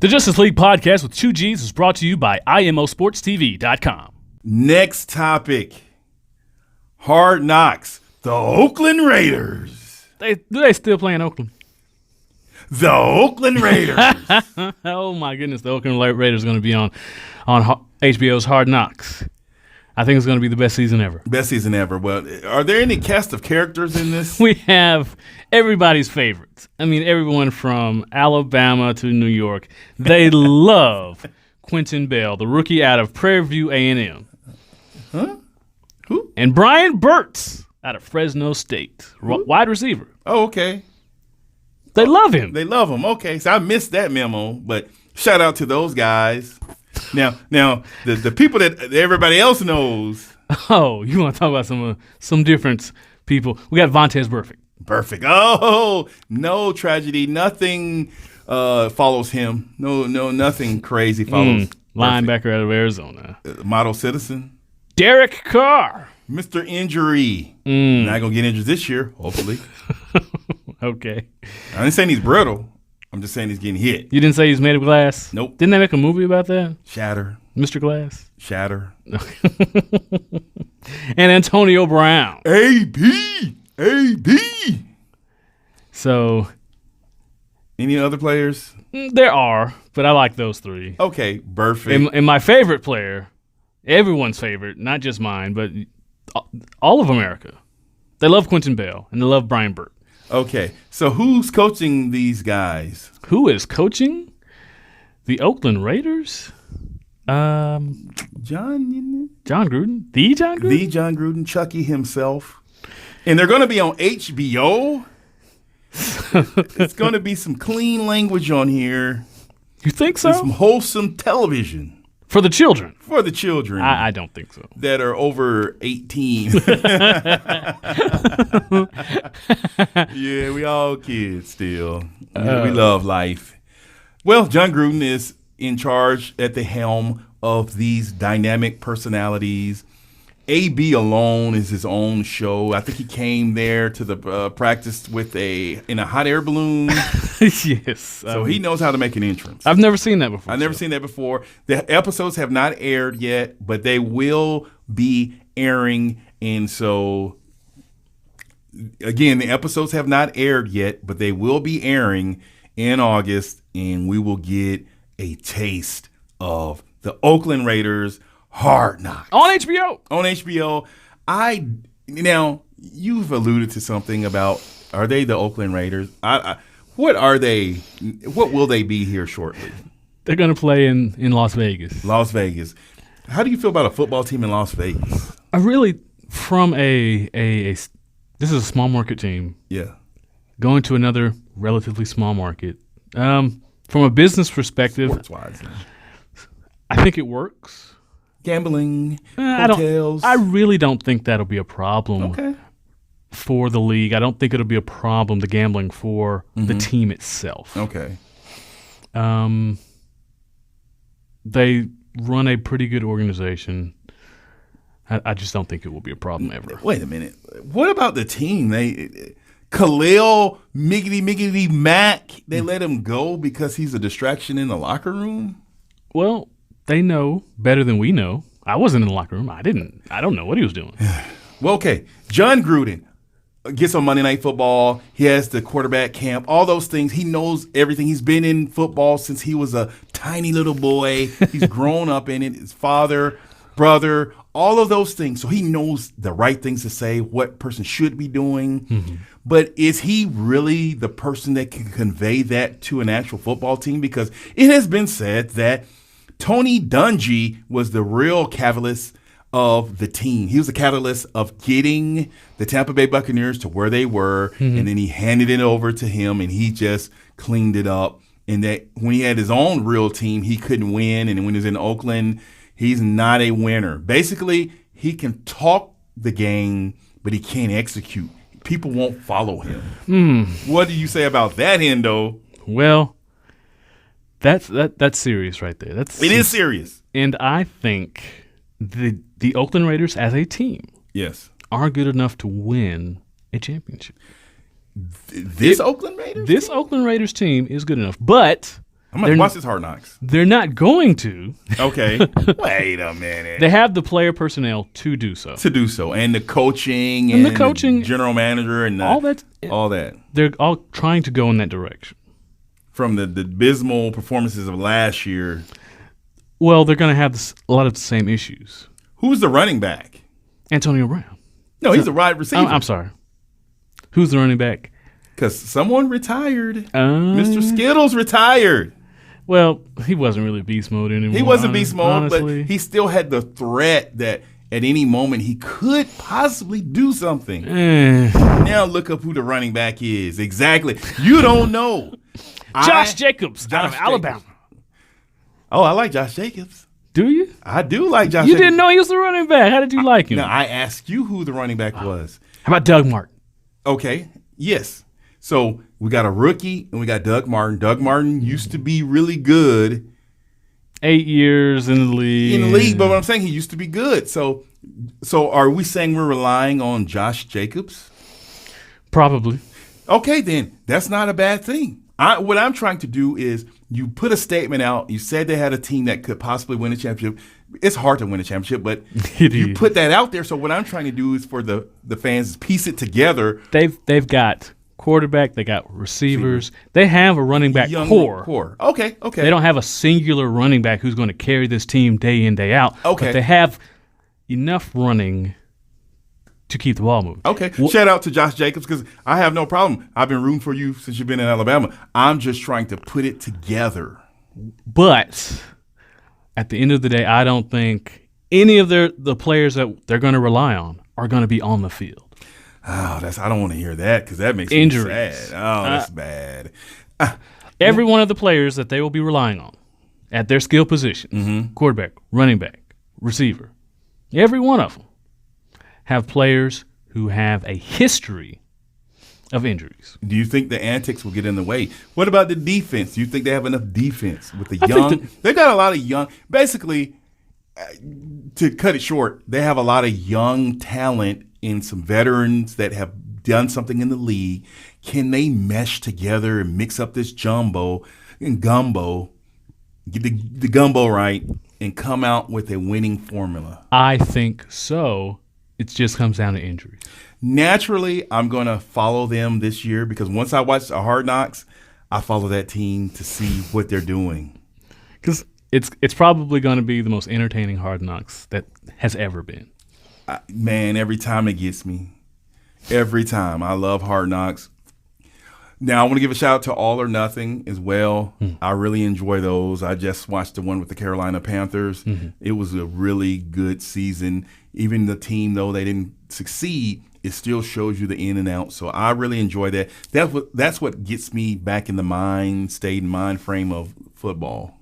The Justice League podcast with 2Gs is brought to you by IMOSportsTV.com. Next topic. Hard Knocks. The Oakland Raiders. Do they still play in Oakland? The Oakland Raiders. Oh, my goodness. The Oakland Raiders are going to be on HBO's Hard Knocks. I think it's going to be the best season ever. Best season ever. Well, are there any cast of characters in this? We have everybody's favorites. I mean, everyone from Alabama to New York. They love Quentin Bell, the rookie out of Prairie View A&M. Huh? Who? And Brian Burtz out of Fresno State, wide receiver. Oh, okay. They love him. They love him. Okay, so I missed that memo, but shout out to those guys. Now, the people that everybody else knows. Oh, you want to talk about some different people? We got Vontaze Burfict. Perfect. Oh, no tragedy. Nothing follows him. No, nothing crazy follows. Linebacker out of Arizona. Model citizen. Derek Carr. Mr. Injury. Not going to get injured this year, hopefully. Okay. I ain't saying he's brittle. I'm just saying he's getting hit. You didn't say he's made of glass? Nope. Didn't they make a movie about that? Shatter. Mr. Glass? Shatter. And Antonio Brown. A.B. So. Any other players? There are, but I like those three. Okay, perfect. And my favorite player, everyone's favorite, not just mine, but all of America. They love Quentin Bell, and they love Brian Burt. Okay, so who's coaching these guys? Who is coaching the Oakland Raiders? John Gruden? The John Gruden? The John Gruden, Chucky himself. And they're going to be on HBO. It's going to be some clean language on here. You think so? And some wholesome television. For the children? For the children. I don't think so. That are over 18. Yeah, we all kids still. Yeah, we love life. Well, John Gruden is in charge at the helm of these dynamic personalities. AB alone is his own show. I think he came there to the practice in a hot air balloon. Yes. So he knows how to make an entrance. I've never seen that before. I've never seen that before. The episodes have not aired yet, but they will be airing. And so, again, the episodes have not aired yet, but they will be airing in August, and we will get a taste of the Oakland Raiders Hard Knocks. On HBO. On HBO. Now, you've alluded to something about, are they the Oakland Raiders? What are they? What will they be here shortly? They're going to play in Las Vegas. Las Vegas. How do you feel about a football team in Las Vegas? I really, from this is a small market team. Yeah. Going to another relatively small market. From a business perspective, sports-wise, I think it works. Gambling, hotels. I really don't think that'll be a problem for the league. I don't think it'll be a problem, the gambling for the team itself. Okay. They run a pretty good organization. I just don't think it will be a problem ever. Wait a minute. What about the team? Khalil Miggity Mack, they let him go because he's a distraction in the locker room? Well, they know better than we know. I wasn't in the locker room. I don't know what he was doing. Well, okay. John Gruden gets on Monday Night Football. He has the quarterback camp, all those things. He knows everything. He's been in football since he was a tiny little boy. He's grown up in it. His father, brother, all of those things. So he knows the right things to say, what person should be doing. Mm-hmm. But is he really the person that can convey that to an actual football team? Because it has been said that Tony Dungy was the real catalyst of the team. He was the catalyst of getting the Tampa Bay Buccaneers to where they were, and then he handed it over to him, and he just cleaned it up. And that when he had his own real team, he couldn't win. And when he was in Oakland, he's not a winner. Basically, he can talk the game, but he can't execute. People won't follow him. What do you say about that, Hendo? Well, that's serious right there. It is serious. And I think the Oakland Raiders as a team are good enough to win a championship. This Oakland Raiders? This Oakland Raiders team is good enough. But I'm going to watch this Hard Knocks. They're not going to. Okay. Wait a minute. They have the player personnel to do so. And the coaching and the coaching, general manager and all that. They're all trying to go in that direction. From the abysmal performances of last year. Well, they're going to have a lot of the same issues. Who's the running back? Antonio Brown. No, he's a wide receiver. I'm sorry. Who's the running back? Because someone retired. Mr. Skittles retired. Well, he wasn't really beast mode anymore. He wasn't beast mode, honestly. but he still had the threat that at any moment he could possibly do something. Now look up who the running back is. Exactly. You don't know. Josh Jacobs out of Alabama. Oh, I like Josh Jacobs. Do you? I do like Josh You Jacobs. didn't know he was the running back. How did you like him? No, I asked you who the running back was. How about Doug Martin? Okay. Yes. So we got a rookie and we got Doug Martin. Doug Martin used to be really good. 8 years in the league. But what I'm saying, he used to be good. So are we saying we're relying on Josh Jacobs? Probably. Okay, then that's not a bad thing. What I'm trying to do is you put a statement out. You said they had a team that could possibly win a championship. It's hard to win a championship, but you put that out there. So what I'm trying to do is for the fans piece it together. They've got quarterback. They got receivers. They have a running back core. Okay. They don't have a singular running back who's going to carry this team day in, day out. Okay. But they have enough running to keep the ball moving. Okay. Shout out to Josh Jacobs because I have no problem. I've been rooting for you since you've been in Alabama. I'm just trying to put it together. But at the end of the day, I don't think any of the players that they're going to rely on are going to be on the field. Oh, I don't want to hear that because that makes me sad. Oh, that's bad. Every one of the players that they will be relying on at their skill positions, quarterback, running back, receiver, every one of them have players who have a history of injuries. Do you think the antics will get in the way? What about the defense? Do you think they have enough defense with the young? They've got a lot of young. Basically, to cut it short, they have a lot of young talent and some veterans that have done something in the league. Can they mesh together and mix up this jumbo and gumbo, get the gumbo right, and come out with a winning formula? I think so. It just comes down to injuries. Naturally, I'm going to follow them this year because once I watch the Hard Knocks, I follow that team to see what they're doing. Because it's probably going to be the most entertaining Hard Knocks that has ever been. Man, every time it gets me. Every time. I love Hard Knocks. Now, I want to give a shout out to All or Nothing as well. I really enjoy those. I just watched the one with the Carolina Panthers. It was a really good season. Even the team, though they didn't succeed, it still shows you the in and out. So I really enjoy that. That's what gets me back in the mind frame of football.